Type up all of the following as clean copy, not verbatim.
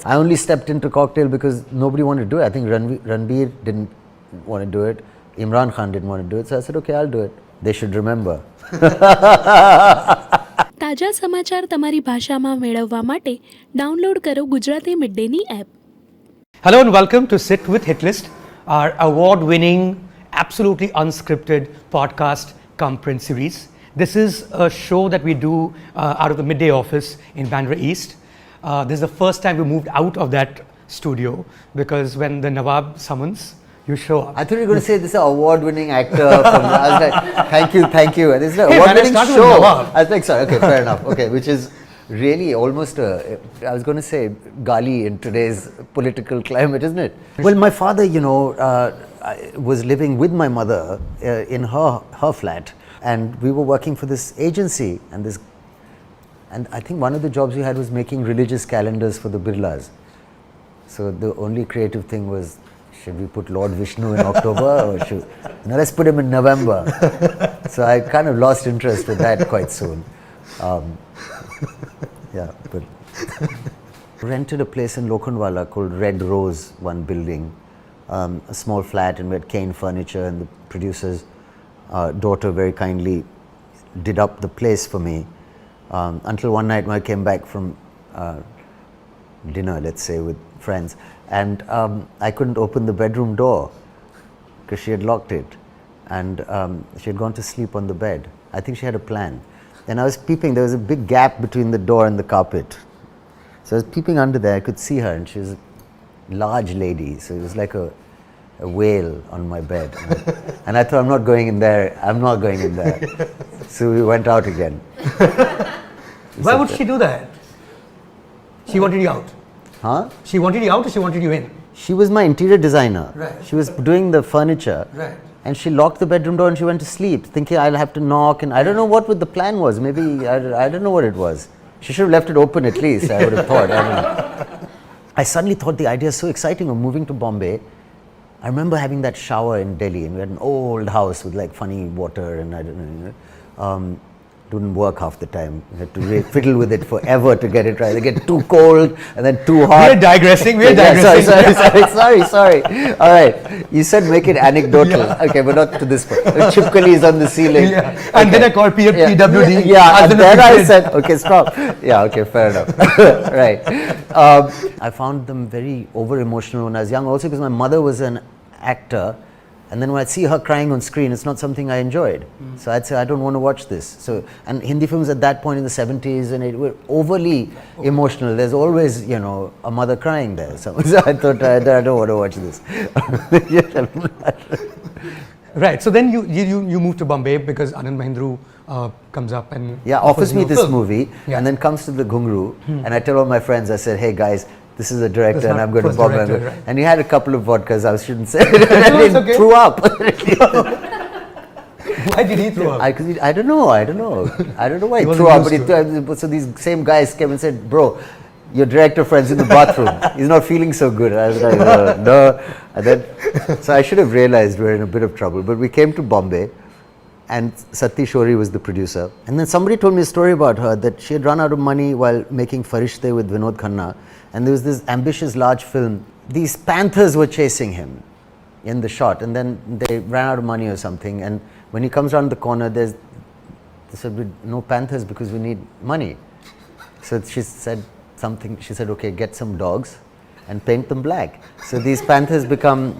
I only stepped into Cocktail because nobody wanted to do it. I think Ranbir didn't want to do it. Imran Khan didn't want to do it. So I said, okay, I'll do it. They should remember. તાજા સમાચાર તમારી ભાષામાં મેળવવા માટે download કરો ગુજરાતી મિડડેની app. Hello and welcome to Sit with Hitlist, our award-winning, absolutely unscripted podcast cum print series. This is a show that we do out of the Midday office in Bandra East. This is the first time we moved out of that studio because when the Nawab summons, you show up. I thought you were going to say this is an award-winning actor. I was like, thank you. And this is an Hey, award-winning man, I started show. with Nawab. I was like, sorry, okay, fair enough. Okay, which is really almost I was going to say gali in today's political climate, isn't it? Well, my father, was living with my mother in her flat, and we were working for this agency, and I think one of the jobs we had was making religious calendars for the Birlas. So the only creative thing was, should we put Lord Vishnu in October or let's put him in November. So I kind of lost interest with that quite soon. But rented a place in Lokhandwala called Red Rose, one building, a small flat, and we had cane furniture, and the producer's daughter very kindly did up the place for me until one night when I came back from dinner, let's say, with friends, and I couldn't open the bedroom door because she had locked it, and she had gone to sleep on the bed. I think she had a plan. And I was peeping, there was a big gap between the door and the carpet. So I was peeping under there, I could see her, and she was a large lady, so it was like a whale on my bed. And I thought, I'm not going in there. So we went out again. Why would she do that? She wanted you out. Huh? She wanted you out or she wanted you in? She was my interior designer. Right. She was doing the furniture. Right. And she locked the bedroom door and she went to sleep, thinking I'll have to knock. And I don't know what the plan was. Maybe, I don't know what it was. She should have left it open at least, I would have thought. I don't know. I suddenly thought the idea is so exciting of moving to Bombay. I remember having that shower in Delhi, and we had an old house with like funny water, and I don't know. Didn't work half the time. You had to fiddle with it forever to get it right. They get too cold and then too hot. We're digressing. Sorry. All right. You said make it anecdotal. Yeah. Okay, but not to this point. Chipkali is on the ceiling. Yeah. Okay. And then I called PWD. Yeah, and then I said, okay, stop. Yeah, okay, fair enough. Right. I found them very over-emotional when I was young, also because my mother was an actor. And then when I'd see her crying on screen, it's not something I enjoyed. So I'd say, I don't want to watch this. So, and Hindi films at that point in the 70s and it were overly emotional. There's always, a mother crying there. So I thought, I don't want to watch this. Right. So then you moved to Bombay because Anand Mahindra comes up and offers me this movie, and then comes to the Ghungru, and I tell all my friends, I said, hey guys, this is a director and I'm going to Bombay. Right. And he had a couple of vodkas, I shouldn't say it, and he threw up. Why did he throw up? I don't know. I don't know why he threw up, but so these same guys came and said, bro, your director friend's in the bathroom. He's not feeling so good. I was like, no. And then, so I should have realized we're in a bit of trouble. But we came to Bombay, and Sati Shori was the producer. And then somebody told me a story about her, that she had run out of money while making Farishteh with Vinod Khanna. And there was this ambitious large film. These panthers were chasing him in the shot. And then they ran out of money or something. And when he comes around the corner, they said, no panthers because we need money. So she said something. She said, okay, get some dogs and paint them black. So these panthers become...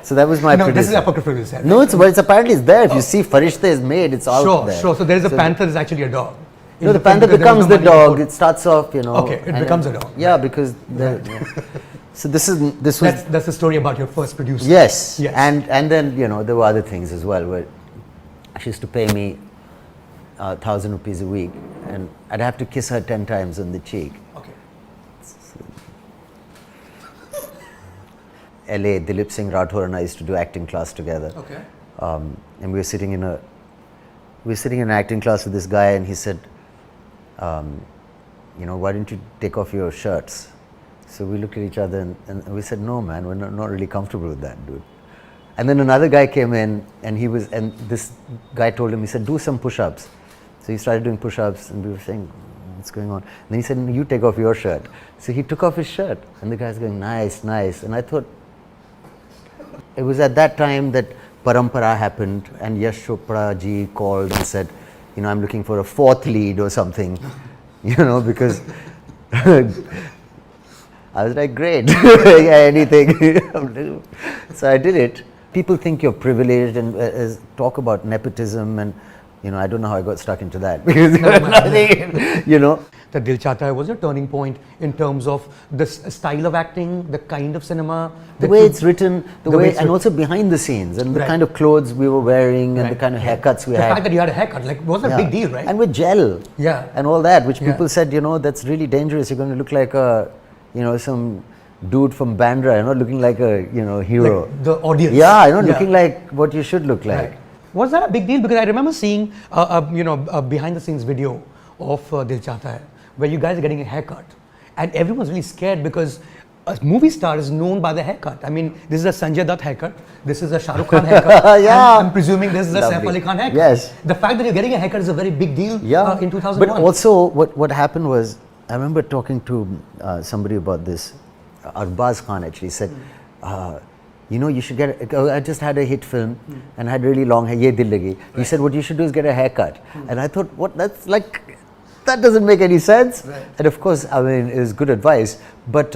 So that was my producer. This is apocryphal, you said. No, it's apparently it's there. If you see Farishteh is made, it's out there. Sure. So there is a panther is actually a dog. No, the panther becomes the dog. It starts off, Okay, it becomes a dog. Yeah, because so this was. That's the story about your first producer. Yes. And then there were other things as well. Where she used to pay me 1,000 rupees a week, and I'd have to kiss her 10 times on the cheek. Okay. LA, Dilip Singh Rathore and I used to do acting class together. Okay. And we were sitting in an acting class with this guy, and he said, why don't you take off your shirts? So we looked at each other and we said, no man, we're not really comfortable with that, dude. And then another guy came in, and this guy told him, he said, do some push-ups. So he started doing push-ups, and we were saying, what's going on? And then he said, you take off your shirt. So he took off his shirt, and the guy's going, nice, nice. And I thought, it was at that time that Parampara happened, and Yash Chopra ji called and said, I'm looking for a fourth lead or something, because I was like, great, yeah, anything. So I did it. People think you're privileged and talk about nepotism, and I don't know how I got stuck into that because The Dil Chahta Hai was a turning point in terms of the style of acting, the kind of cinema, the way it's written, and also behind the scenes, and the kind of clothes we were wearing, and the kind of haircuts we had. The fact that you had a haircut, was a big deal, right? And with gel, and all that, which people said, that's really dangerous. You're going to look like a, some dude from Bandra, looking like a, hero. Like the audience. Yeah, looking like what you should look like. Right. Was that a big deal? Because I remember seeing, a behind the scenes video of Dil Chahta Hai, where you guys are getting a haircut, and everyone's really scared because a movie star is known by the haircut. I mean, this is a Sanjay Dutt haircut, this is a Shah Rukh Khan haircut, I'm presuming this is a Saif Ali Khan haircut. Yes. The fact that you're getting a haircut is a very big deal in 2001. But also, what happened was, I remember talking to somebody about this. Arbaz Khan actually said, you should get, I just had a hit film and had really long hair, Ye Dil Lagi. He said, what you should do is get a haircut. And I thought, that doesn't make any sense. Right. And of course, it was good advice, but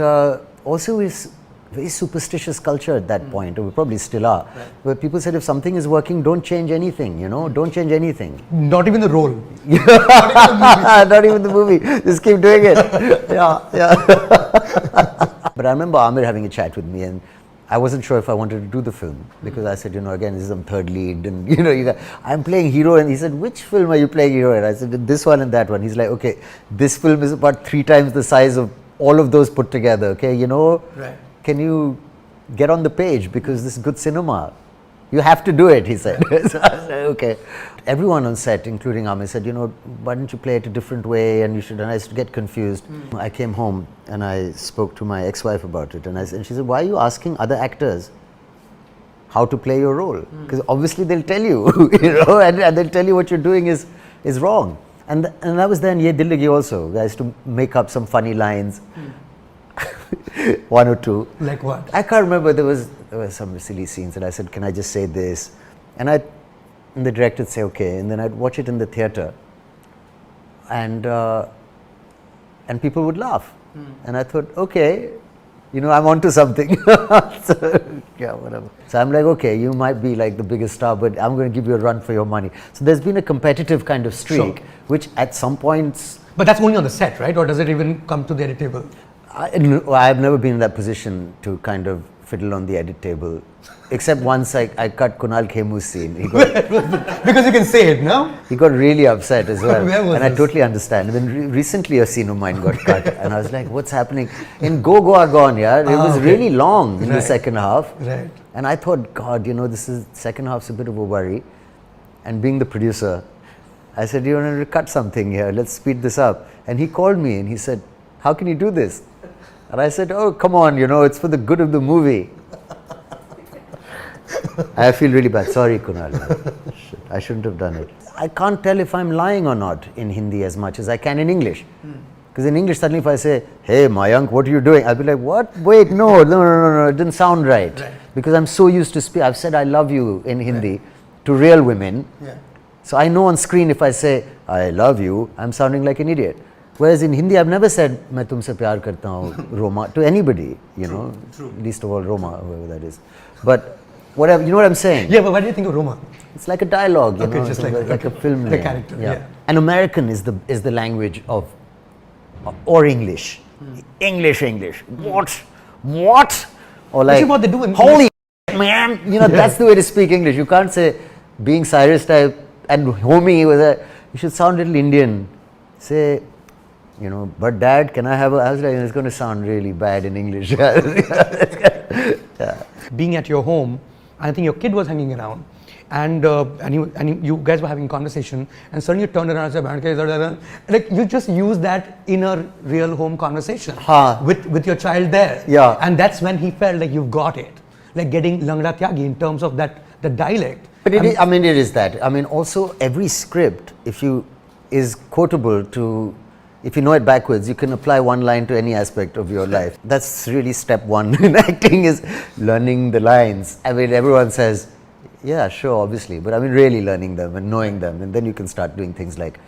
also it's very superstitious culture at that point, or we probably still are, where people said if something is working, don't change anything, don't change anything. Not even the role. Not even the movie. Just keep doing it. Yeah. But I remember Amir having a chat with me, and I wasn't sure if I wanted to do the film, because I said, again, this is some third lead, and I'm playing hero, and he said, which film are you playing hero in? I said, this one and that one. He's like, okay, this film is about 3 times the size of all of those put together, okay, Right. Can you get on the page, because this is good cinema. You have to do it, he said. So I said, okay. Everyone on set, including Amir, said, why don't you play it a different way, and you should, and I used to get confused. I came home and I spoke to my ex-wife about it, and she said, why are you asking other actors how to play your role? Because obviously they'll tell you, and they'll tell you what you're doing is wrong. And I was there in Ye Dil Lagi also. I used to make up some funny lines. 1 or 2. Like what? I can't remember. There was some silly scenes, and I said, can I just say this? And the director would say, okay. And then I'd watch it in the theatre, and people would laugh. And I thought, okay, I'm onto something. So, yeah, whatever. So I'm like, okay, you might be like the biggest star, but I'm going to give you a run for your money. So there's been a competitive kind of streak, which at some points... But that's only on the set, right? Or does it even come to the edit table? I've never been in that position to kind of fiddle on the edit table, except once I cut Kunal Khemu's scene. Because you can say it, no? He got really upset as well. Where was and this? I totally understand. And then recently a scene of mine got cut, and I was like, what's happening? In Go Goa Gone, it was really long in the second half. Right. And I thought, God, this is second half's a bit of a worry. And being the producer, I said, you want to cut something here, let's speed this up. And he called me and he said, how can you do this? And I said, oh, come on, it's for the good of the movie. I feel really bad. Sorry, Kunal. I shouldn't have done it. I can't tell if I'm lying or not in Hindi as much as I can in English. Because in English, suddenly if I say, hey, Mayank, what are you doing? I'll be like, what? Wait, no, it didn't sound right. Because I'm so used to speak. I've said I love you in Hindi to real women. So I know on screen if I say, I love you, I'm sounding like an idiot. Whereas in Hindi, I've never said, "Main tumse pyar karta hu," Roma, to anybody, least of all Roma, whoever that is. But whatever, you know what I'm saying? Yeah, but what do you think of Roma? It's like a dialogue, just like a film the name. character. Yeah. And American is the language of, or English. English. What? Or like, Which is what they do in holy man, that's the way to speak English. You can't say, being Cyrus type and homie you should sound a little Indian. Say, but dad, can I have I was like, it's going to sound really bad in English. Being at your home, I think your kid was hanging around, and you guys were having a conversation, and suddenly you turned around and said, like you just use that in a real home conversation with your child there. Yeah. And that's when he felt like you've got it, like getting Langra Tyagi in terms of the dialect. But it is that. Also every script, is quotable to, if you know it backwards, you can apply one line to any aspect of your life. That's really step one in acting, is learning the lines. I mean, everyone says, yeah, sure, obviously, but I mean really learning them and knowing them, and then you can start doing things like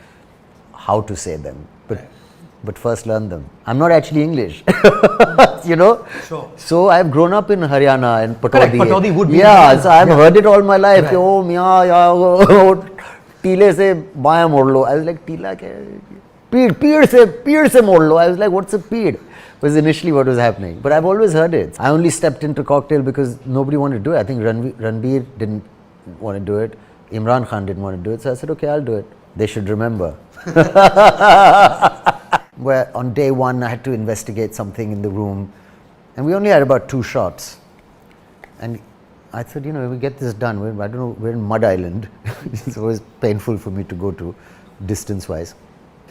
how to say them. But first learn them. I'm not actually English, you know. Sure. So I've grown up in Haryana and Patodi. Correct, Patodi would be. Yeah, so I've heard it all my life. Right. Oh, yeah, Tile se baya mor lo. I was like, Tila kya? Peed se mor lo. I was like, what's a peed? Was initially what was happening. But I've always heard it. I only stepped into cocktail because nobody wanted to do it. I think Ranbir didn't want to do it. Imran Khan didn't want to do it. So I said, okay, I'll do it. They should remember. Where on day one I had to investigate something in the room, and we only had about 2 shots, and I thought, you know, we get this done. I don't know, we're in Mud Island. It's always painful for me to go to distance wise.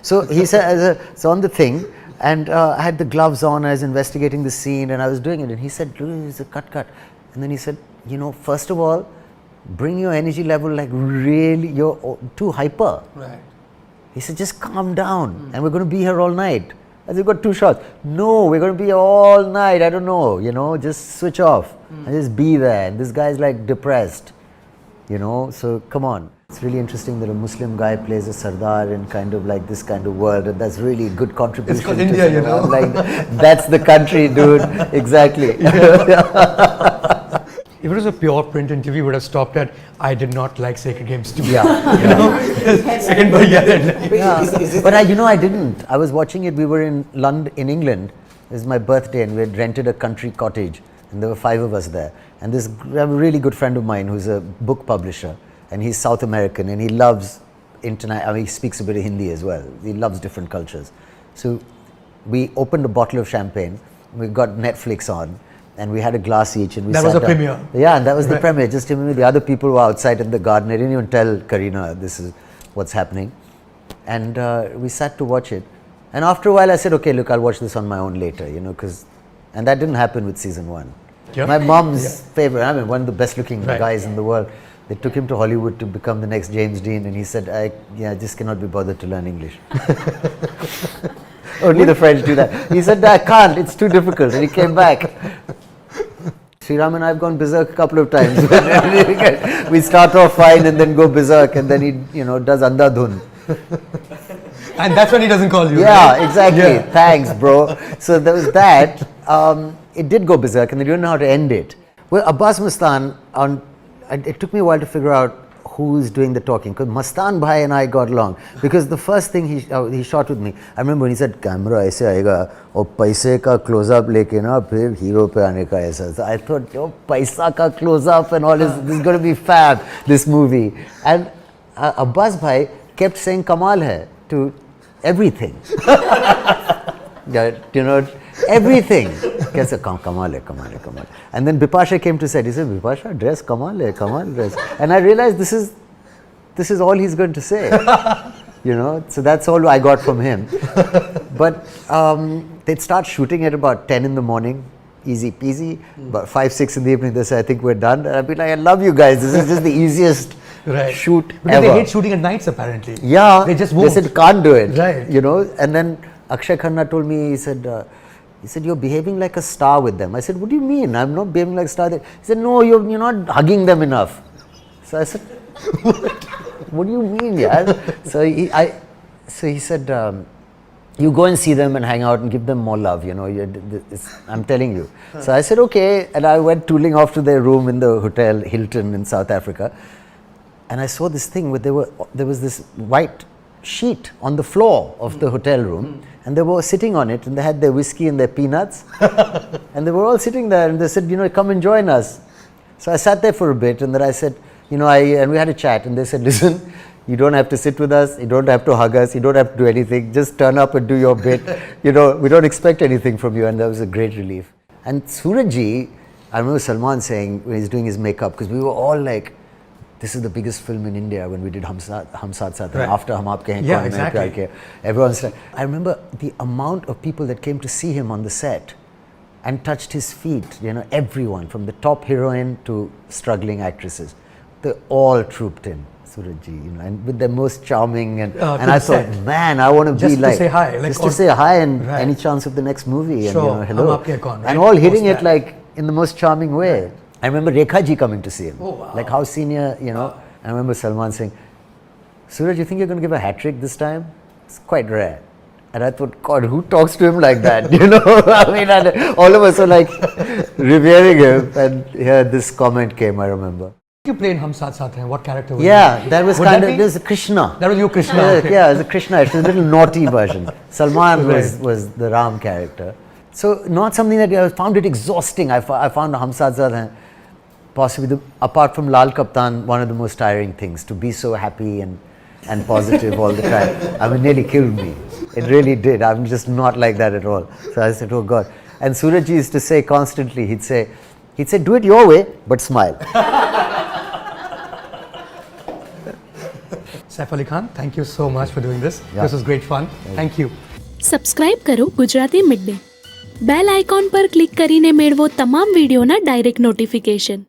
So he said, so on the thing, and I had the gloves on, I was investigating the scene and I was doing it, and he said, it's a cut. And then he said, you know, first of all, bring your energy level like really, you're too hyper. Right. He said, just calm down, and we're going to be here all night. I said, we've got 2 shots. No, we're going to be here all night. I don't know, you know, just switch off and just be there. And this guy's like depressed, you know, so come on. It's really interesting that a Muslim guy plays a Sardar in kind of like this kind of world, and that's really a good contribution. It's called India, you know. Like, that's the country, dude. Exactly. If it was a pure print interview, we would have stopped at, I did not like Sacred Games 2. Yeah. You know? Second by Yeah. But I didn't. I was watching it. We were in London, in England. It was my birthday, and we had rented a country cottage, and there were 5 of us there. And I have a really good friend of mine who's a book publisher, and he's South American, and he loves I mean, he speaks a bit of Hindi as well. He loves different cultures. So we opened a bottle of champagne. We got Netflix on, and we had a glass each, and we That was the premiere. Yeah, and that was the premiere. Just him and me. The other people were outside in the garden. I didn't even tell Kareena this is what's happening. And we sat to watch it. And after a while I said, okay, look, I'll watch this on my own later, you know, and that didn't happen with season 1. Yeah. My mom's favorite, I mean, one of the best looking guys in the world. They took him to Hollywood to become the next James Dean, and he said, I just cannot be bothered to learn English. Only the French do that. He said, I can't, it's too difficult. And he came back. Sriram and I have gone berserk a couple of times. We start off fine and then go berserk, and then he, you know, does andhadhun. And that's when he doesn't call you. Yeah, right? exactly. Yeah. Thanks, bro. So there was that. It did go berserk, and they didn't know how to end it. Well, Abbas Mastan, it took me a while to figure out who's doing the talking, because Mastan Bhai and I got along, because the first thing he shot with me, I remember when he said, camera aise aayega aur paise ka close up leke na phir hero pe aane ka aisa. So I thought, yo, paisa ka close up and all this is going to be fab, this movie. And Abbas Bhai kept saying kamal hai to everything. You know, everything. Kaise kamal hai. And then Bipasha came to set. He said, Bipasha, dress kamal hai, kamal dress. And I realized this is all he's going to say. You know, so that's all I got from him. But they'd start shooting at about 10 in the morning, easy peasy. About 5, 6 in the evening, they say, I think we're done. And I'd be like, I love you guys. This is just the easiest shoot Because ever. they hate shooting at nights, apparently. Yeah. They just won't. They said, can't do it. Right. You know, and then Akshay Khanna told me, he said, you're behaving like a star with them. I said, what do you mean? I'm not behaving like a star. He said, no, you're not hugging them enough. So I said, what do you mean, yeah? So he said, you go and see them and hang out and give them more love, you know, I'm telling you. So I said, okay, and I went tooling off to their room in the hotel Hilton in South Africa, and I saw this thing where there was this white sheet on the floor of the hotel room, and they were sitting on it, and they had their whiskey and their peanuts, and they were all sitting there, and they said, you know, come and join us. So I sat there for a bit, and then I said, you know, and we had a chat, and they said, listen, you don't have to sit with us, you don't have to hug us, you don't have to do anything, just turn up and do your bit. You know, we don't expect anything from you, and that was a great relief. And Surajji, I remember Salman saying when he's doing his makeup, because we were all like, this is the biggest film in India when we did Hum Saath Saath Hain, after Hum Aapke Hain Kaun, Main Pyar Kiya. Everyone's like, I remember the amount of people that came to see him on the set and touched his feet, you know, everyone from the top heroine to struggling actresses. They all trooped in. Surajji, you know, and with the most charming and To I the thought, set. man, I want to Just be to like, say hi, like just to or- say hi and Right. any chance of the next movie, and Sure, you know, hello, hum aapke kaun, right? and all hitting Post it that. like in the most charming way. I remember Rekha ji coming to see him, Oh, wow. like how senior, you know. I remember Salman saying, Suraj, you think you're going to give a hat trick this time? It's quite rare. And I thought, God, who talks to him like that? You know, I mean, and all of us were like revering him, and here this comment came, I remember. You played Hum Saath Saath Hain. What character was Yeah, that was Would kind that of, be? there's a Krishna. That was you, Krishna. Yeah, okay. yeah, it was a Krishna. It was a little naughty version. Salman Right. was the Ram character. So not something that I found it exhausting. I found Hum Saath Saath Hain possibly, apart from Laal, Kaptaan, one of the most tiring things, to be so happy and positive all the time. I mean, nearly killed me. It really did. I'm just not like that at all. So I said, oh God. And Surajji used to say constantly, he'd say, do it your way, but smile. Saif Ali Khan, thank you so much for doing this. Yeah. This was great fun. Thank you. Subscribe કરો Gujarati mid day bell icon પર click કરીને મેળવો તમામ વિડીયોના direct notification.